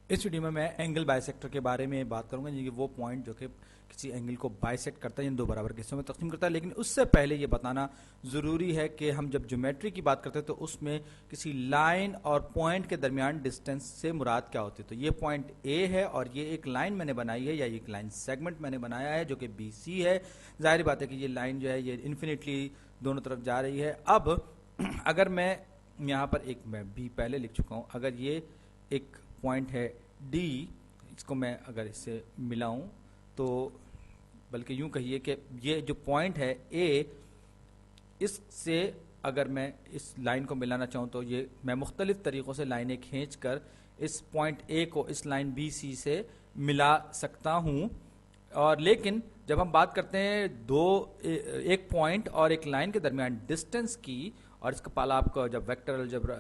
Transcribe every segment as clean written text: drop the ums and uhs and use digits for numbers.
इस वीडियो में मैं एंगल बाइसेक्टर के बारे में बात करूंगा, यानी कि वो पॉइंट जो कि किसी एंगल को बाइसेक्ट करता है, यानी दो बराबर के हिस्सों में तकसीम करता है। लेकिन उससे पहले ये बताना ज़रूरी है कि हम जब ज्योमेट्री की बात करते हैं तो उसमें किसी लाइन और पॉइंट के दरमियान डिस्टेंस से मुराद क्या होती है। तो ये पॉइंट ए है और ये एक लाइन मैंने बनाई है, या एक लाइन सेगमेंट मैंने बनाया है जो कि बी सी है। जाहिर बात है कि ये लाइन जो है ये इन्फिनिटली दोनों तरफ जा रही है। अब अगर मैं यहाँ पर मैं बी पहले लिख चुका हूँ, अगर ये एक पॉइंट है डी, इसको मैं अगर इससे मिलाऊं तो बल्कि यूं कहिए कि ये जो पॉइंट है ए, इससे अगर मैं इस लाइन को मिलाना चाहूं तो ये मैं मुख्तलिफ तरीक़ों से लाइनें खींच कर इस पॉइंट ए को इस लाइन बी सी से मिला सकता हूं। और लेकिन जब हम बात करते हैं एक पॉइंट और एक लाइन के दरमियान डिस्टेंस की, और इसका पाला आपको जब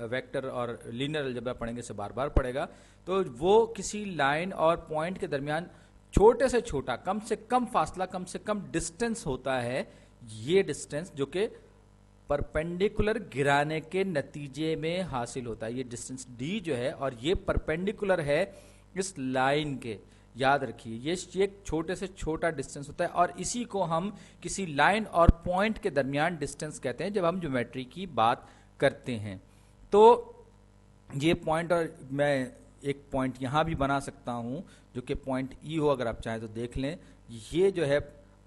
वेक्टर और लीनियर अलजेब्रा पढ़ेंगे से बार बार पड़ेगा, तो वो किसी लाइन और पॉइंट के दरमियान छोटे से छोटा, कम से कम फासला, कम से कम डिस्टेंस होता है। ये डिस्टेंस जो कि परपेंडिकुलर गिराने के नतीजे में हासिल होता है, ये डिस्टेंस डी जो है, और ये परपेंडिकुलर है इस लाइन के। याद रखिए ये एक छोटे से छोटा डिस्टेंस होता है, और इसी को हम किसी लाइन और पॉइंट के दरमियान डिस्टेंस कहते हैं जब हम ज्योमेट्री की बात करते हैं। तो ये पॉइंट, और मैं एक पॉइंट यहां भी बना सकता हूं जो कि पॉइंट ई हो, अगर आप चाहें तो देख लें। ये जो है,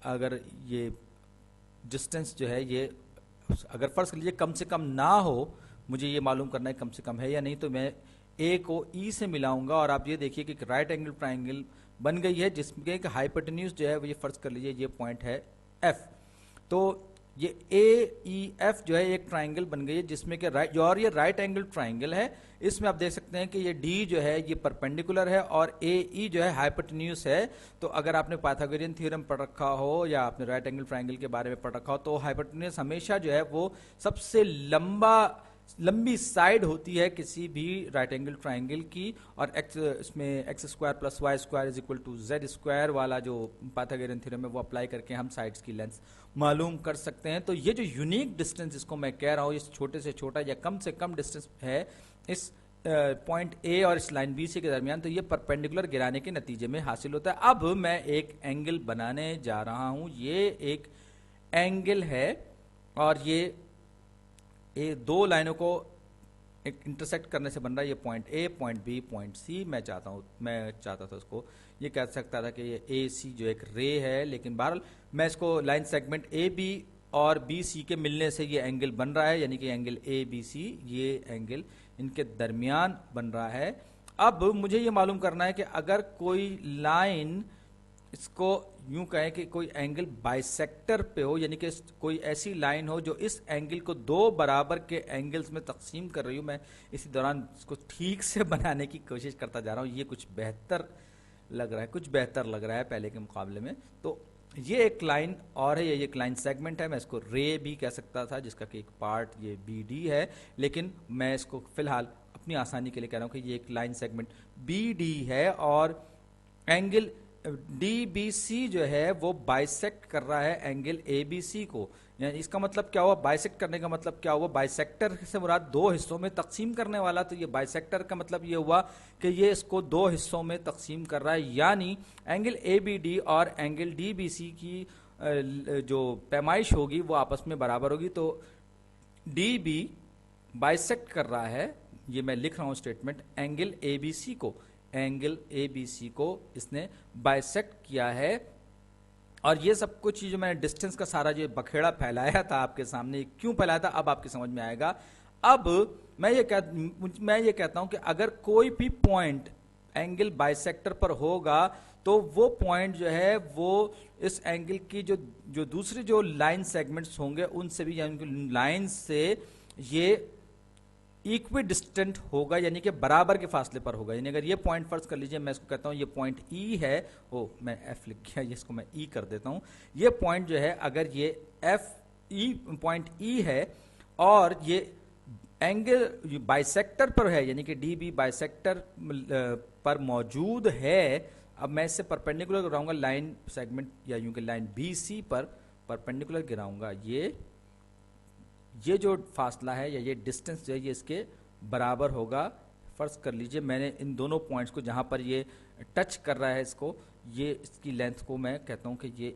अगर ये डिस्टेंस जो है, ये अगर फर्ज कर लीजिए कम से कम ना हो, मुझे ये मालूम करना है कम से कम है या नहीं, तो मैं ए को ई से मिलाऊंगा और आप ये देखिए कि राइट एंगल ट्राइंगल बन गई है, जिसमें एक हाइपोटेन्यूज जो है वो ये फर्ज कर लीजिए ये पॉइंट है एफ। तो ये ए ई एफ जो है एक ट्राइंगल बन गई है जिसमें कि और ये राइट एंगल ट्राइंगल है। इसमें आप देख सकते हैं कि ये डी जो है ये परपेंडिकुलर है और ए ई जो है हाइपोटेन्यूज है। तो अगर आपने पाइथागोरियन थ्योरम पढ़ रखा हो या आपने राइट एंगल ट्राइंगल के बारे में पढ़ रखा हो, तो हाइपोटेन्यूज हमेशा जो है वो सबसे लंबी साइड होती है किसी भी राइट एंगल ट्राइंगल की। और इसमें X square plus Y square is equal to Z square वाला जो पाइथागोरियन थ्योरम है वो अप्लाई करके हम साइड्स की लेंथ मालूम कर सकते हैं। तो ये जो यूनिक डिस्टेंस जिसको मैं कह रहा हूँ, इस छोटे से छोटा या कम से कम डिस्टेंस है इस पॉइंट ए और इस लाइन बी सी के दरमियान, तो ये परपेंडिकुलर गिराने के नतीजे में हासिल होता है। अब मैं एक एंगल बनाने जा रहा हूं, ये एक एंगल है और ये दो लाइनों को एक इंटरसेक्ट करने से बन रहा है। ये point A, point B, point C. मैं चाहता था उसको ये कह सकता था कि ये ए सी जो एक रे है, लेकिन बहरहाल मैं इसको लाइन सेगमेंट ए बी और बी सी के मिलने से ये एंगल बन रहा है, यानी कि एंगल ए बी सी, ये एंगल इनके दरमियान बन रहा है। अब मुझे ये मालूम करना है कि अगर कोई लाइन, इसको यूं कहें कि कोई एंगल बाइसेक्टर पे हो, यानी कि कोई ऐसी लाइन हो जो इस एंगल को दो बराबर के एंगल्स में तकसीम कर रही हूं। मैं इसी दौरान इसको ठीक से बनाने की कोशिश करता जा रहा हूं, ये कुछ बेहतर लग रहा है, कुछ बेहतर लग रहा है पहले के मुकाबले में। तो ये एक लाइन और है, ये एक लाइन सेगमेंट है, मैं इसको रे भी कह सकता था जिसका कि एक पार्ट ये बी डी है, लेकिन मैं इसको फिलहाल अपनी आसानी के लिए कह रहा हूं कि ये एक लाइन सेगमेंट बी डी है और एंगल डी बी सी जो है वो बाइसेक्ट कर रहा है एंगल ए बी सी को। यानी इसका मतलब क्या हुआ, बाइसेक्ट करने का मतलब क्या हुआ, बाइसेक्टर से मुराद दो हिस्सों में तकसीम करने वाला। तो ये बाइसेक्टर का मतलब ये हुआ कि ये इसको दो हिस्सों में तकसीम कर रहा है, यानी एंगल ए बी डी और एंगल डी बी सी की जो पैमाइश होगी वो आपस में बराबर होगी। तो डी बी बाइसेक्ट कर रहा है, ये मैं लिख रहा हूं statement, angle A B C को, एंगल ए बी सी को इसने बाइसेक्ट किया है। और ये सब कुछ जो मैंने डिस्टेंस का सारा जो बखेड़ा फैलाया था आपके सामने, क्यों फैलाया था अब आपकी समझ में आएगा। अब मैं ये कहता हूं कि अगर कोई भी पॉइंट एंगल बाइसेक्टर पर होगा तो वो पॉइंट जो है वो इस एंगल की जो दूसरे जो लाइन सेगमेंट्स होंगे उनसे भी, यानी लाइन से ये इक्वी डिस्टेंट होगा, यानी कि बराबर के फासले पर होगा। यानी अगर ये पॉइंट फर्ज कर लीजिए, मैं इसको कहता हूं ये पॉइंट ई है, मैं एफ लिख गया, इसको मैं ई कर देता हूं। ये पॉइंट जो है, अगर ये एफ ई पॉइंट ई है और ये एंगल बाइसेक्टर पर है, यानी कि डी बी बाइसेक्टर पर मौजूद है। अब मैं इससे परपेंडिकुलर गिराऊंगा लाइन सेगमेंट, या यूं कि लाइन बी सी पर परपेंडिकुलर गिराऊंगा, ये जो फासला है या ये डिस्टेंस जो है ये इसके बराबर होगा फर्ज कर लीजिए मैंने इन दोनों पॉइंट्स को जहाँ पर ये टच कर रहा है इसको, ये इसकी लेंथ को मैं कहता हूँ कि ये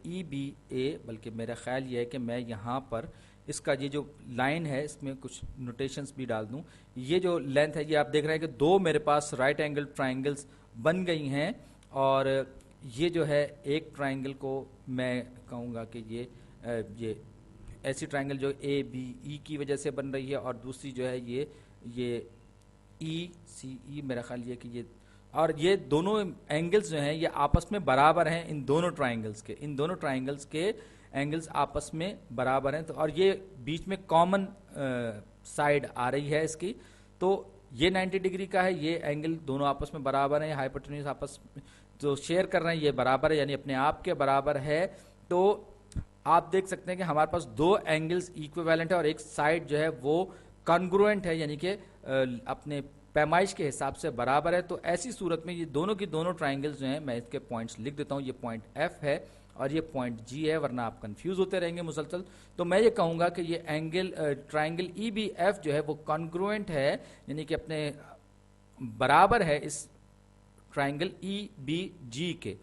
ई बी ए, बल्कि मेरा ख्याल ये है कि मैं यहाँ पर इसका ये जो लाइन है इसमें कुछ नोटेशंस भी डाल दूँ। ये जो लेंथ है ये आप देख रहे हैं कि दो मेरे पास राइट एंगल ट्राइंगल्स बन गई हैं, और ये जो है एक ट्राइंगल को मैं कहूँगा कि ये ऐसी ट्राइंगल जो ए बी ई की वजह से बन रही है, और दूसरी जो है ये ई सी ई, मेरा ख्याल ये कि ये, और ये दोनों एंगल्स जो हैं ये आपस में बराबर हैं। इन दोनों ट्राइंगल्स के एंगल्स आपस में बराबर हैं, तो और ये बीच में कॉमन साइड आ रही है इसकी, तो ये 90 डिग्री का है, ये एंगल दोनों आपस में बराबर हैं, हाइपोटेन्यूज आपस में जो शेयर कर रहे हैं ये बराबर है, यानी अपने आप के बराबर है। तो आप देख सकते हैं कि हमारे पास दो एंगल्स इक्विवेलेंट है और एक साइड जो है वो कॉन्ग्रुएंट है, यानी कि अपने पैमाइश के हिसाब से बराबर है। तो ऐसी सूरत में ये दोनों की दोनों ट्राइंगल्स जो हैं, मैं इसके पॉइंट्स लिख देता हूँ, ये पॉइंट एफ है और ये पॉइंट जी है, वरना आप कंफ्यूज होते रहेंगे मुसलसल। तो मैं ये कहूँगा कि ये angle triangle E B F जो है वो कॉन्ग्रुएंट है, यानी कि अपने बराबर है इस ट्राइंगल ई बी जी के।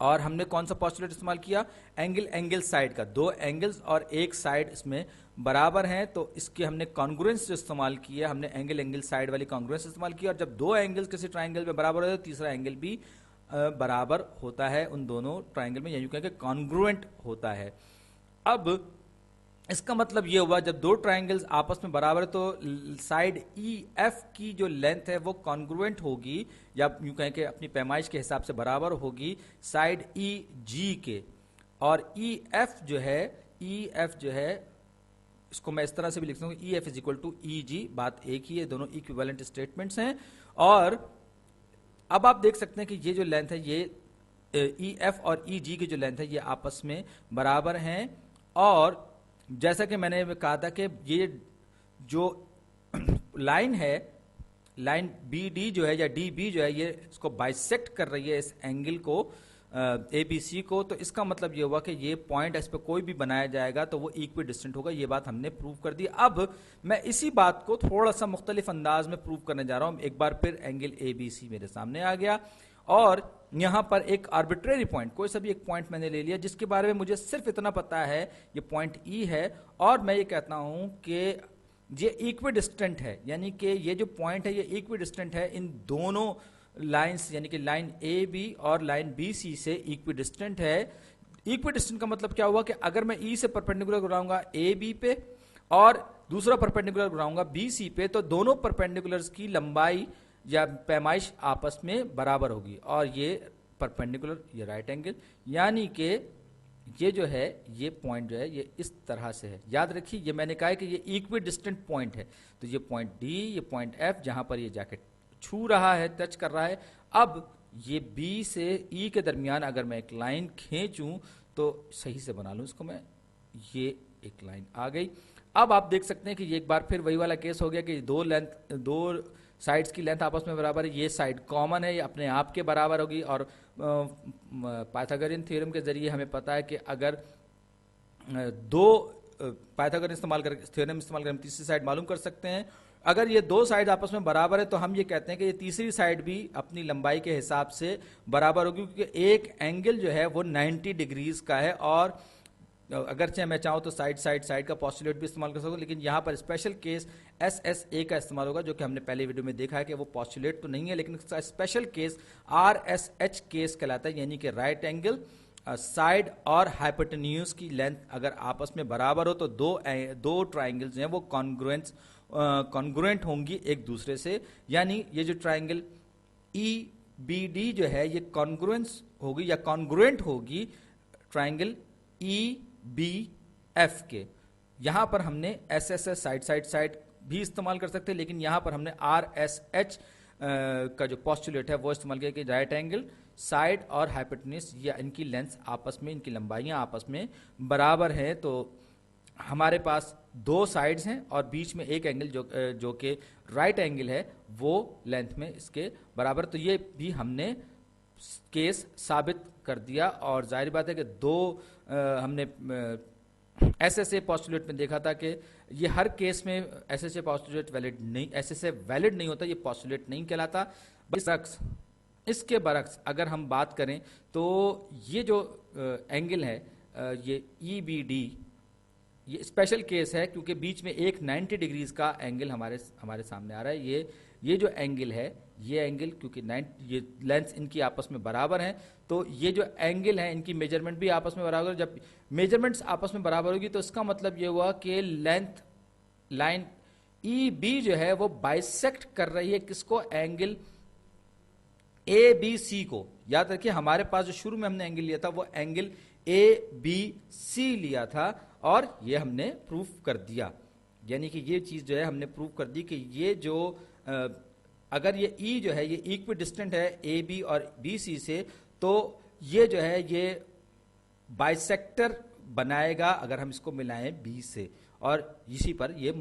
और हमने कौन सा पॉस्टुलेट इस्तेमाल किया? एंगल साइड का, दो एंगल्स और एक साइड इसमें बराबर हैं, तो इसके हमने कॉन्ग्रुएंस जो इस्तेमाल किया, हमने एंगल साइड वाली कॉन्ग्रुएंस इस्तेमाल किया। और जब दो एंगल्स किसी ट्राइंगल में बराबर होते हैं तो तीसरा एंगल भी बराबर होता है उन दोनों ट्राइंगल में, यानी कि कॉन्ग्रुएंट होता है। अब इसका मतलब ये हुआ जब दो ट्राइंगल्स आपस में बराबर है तो साइड ई एफ की जो लेंथ है वो कॉन्ग्रुएंट होगी, या यूं कहें कि अपनी पैमाइश के हिसाब से बराबर होगी साइड ई जी के। और ई एफ जो है इसको मैं इस तरह से भी लिख सकता हूँ, E F is equal to E G, बात एक ही है, दोनों इक्विवेलेंट स्टेटमेंट्स हैं। और अब आप देख सकते हैं कि ये जो लेंथ है, ये ई एफ और ई जी की जो लेंथ है ये आपस में बराबर हैं। और जैसा कि मैंने कहा था कि ये जो लाइन है, लाइन बी डी जो है या डी बी जो है, ये इसको बाइसेक्ट कर रही है इस एंगल को ए बी सी को। तो इसका मतलब ये हुआ कि ये पॉइंट इस पर कोई भी बनाया जाएगा तो वो इक्वी डिस्टेंट होगा। ये बात हमने प्रूव कर दी। अब मैं इसी बात को थोड़ा सा मुख्तलिफ अंदाज में प्रूव करने जा रहा हूं। एक बार फिर एंगल ए बी सी मेरे सामने आ गया और यहां पर एक आर्बिट्रेरी पॉइंट, कोई सा भी एक पॉइंट मैंने ले लिया जिसके बारे में मुझे सिर्फ इतना पता है, ये पॉइंट ई है। और मैं ये कहता हूं कि ये इक्वी डिस्टेंट है, यानी कि ये जो पॉइंट है ये इक्वी डिस्टेंट है इन दोनों लाइंस, यानी कि लाइन ए बी और लाइन बी सी से इक्वी डिस्टेंट है। इक्वी डिस्टेंट का मतलब क्या हुआ कि अगर मैं ई से परपेंडिकुलर गुराऊंगा ए बी पे और दूसरा परपेंडिकुलर गुराऊंगा बी सी पे, तो दोनों परपेंडिकुलर्स की लंबाई या पैमाइश आपस में बराबर होगी। और ये परपेंडिकुलर, ये राइट एंगल, यानी कि ये जो है ये पॉइंट जो है ये इस तरह से है। याद रखिए ये मैंने कहा है कि ये इक्वी डिस्टेंट पॉइंट है। तो ये पॉइंट डी, ये पॉइंट एफ जहां पर ये जाके छू रहा है, टच कर रहा है। अब ये बी से ई के दरमियान अगर मैं एक लाइन खींचूं तो सही से बना लूं इसको मैं, ये एक लाइन आ गई। अब आप देख सकते हैं कि ये एक बार फिर वही वाला केस हो गया कि दो साइड्स की लेंथ आपस में बराबर है। ये साइड कॉमन है, ये अपने आप के बराबर होगी। और पाइथागोरियन थ्योरम के जरिए हमें पता है कि अगर दो पाइथागोरियन इस्तेमाल कर थ्योरम इस्तेमाल कर हम तीसरी साइड मालूम कर सकते हैं। अगर ये दो साइड आपस में बराबर है तो हम ये कहते हैं कि ये तीसरी साइड भी अपनी लंबाई के हिसाब से बराबर होगी, क्योंकि एक एंगल जो है वो 90 डिग्रीज का है। और अगरचे मैं चाहूँ तो साइड का पॉस्टुलेट भी इस्तेमाल कर सकता हूँ, लेकिन यहाँ पर स्पेशल केस SSA का इस्तेमाल होगा, जो कि हमने पहले वीडियो में देखा है कि वो पॉस्टुलेट तो नहीं है, लेकिन इसका स्पेशल केस RSH केस कहलाता है, यानी कि राइट एंगल साइड और हाइपोटेन्यूज की लेंथ अगर आपस में बराबर हो तो दो ट्राइंगल्स हैं वो कॉन्ग्रुएंट होंगी एक दूसरे से। यानी ये जो ट्राइंगल EBD जो है ये कॉन्ग्रुएंस होगी या कॉन्ग्रुएंट होगी ट्राइंगल EBF के। यहां पर हमने SSS साइड भी इस्तेमाल कर सकते हैं, लेकिन यहां पर हमने RSH का जो पॉस्टुलेट है वो इस्तेमाल किया कि राइट एंगल साइड और हाइपोटेन्यूज या इनकी लेंथ आपस में, इनकी लंबाइयां आपस में बराबर है। तो हमारे पास दो साइड्स हैं और बीच में एक एंगल जो कि राइट एंगल है वो लेंथ में इसके बराबर। तो ये भी हमने केस साबित कर दिया। और जाहिर बात है कि हमने एसएसए पॉस्टुलेट में देखा था कि ये हर केस में एसएसए पॉस्टुलेट वैलिड नहीं, एसएसए वैलिड नहीं होता, ये पॉस्टुलेट नहीं कहलाता। बरक्स, इसके बरक्स अगर हम बात करें तो ये जो एंगल है ये ईबीडी, ये स्पेशल केस है क्योंकि बीच में एक 90 डिग्रीज का एंगल हमारे सामने आ रहा है। ये जो एंगल है, ये एंगल क्योंकि ये लेंस इनकी आपस में बराबर हैं, तो ये जो एंगल है इनकी मेजरमेंट भी आपस में बराबर। जब मेजरमेंट्स आपस में बराबर होगी तो इसका मतलब ये हुआ कि लेंथ लाइन ई बी जो है वो बाइसेक्ट कर रही है किसको, एंगल ए बी सी को। याद रखिए हमारे पास जो शुरू में हमने एंगल लिया था वो एंगल ए बी सी लिया था और ये हमने प्रूफ कर दिया। यानी कि ये चीज जो है हमने प्रूफ कर दी कि ये जो अगर ये ई जो है ये इक्वी डिस्टेंट है ए बी और बी सी से, तो ये जो है ये बाइसेक्टर बनाएगा अगर हम इसको मिलाएं बी से, और इसी पर ये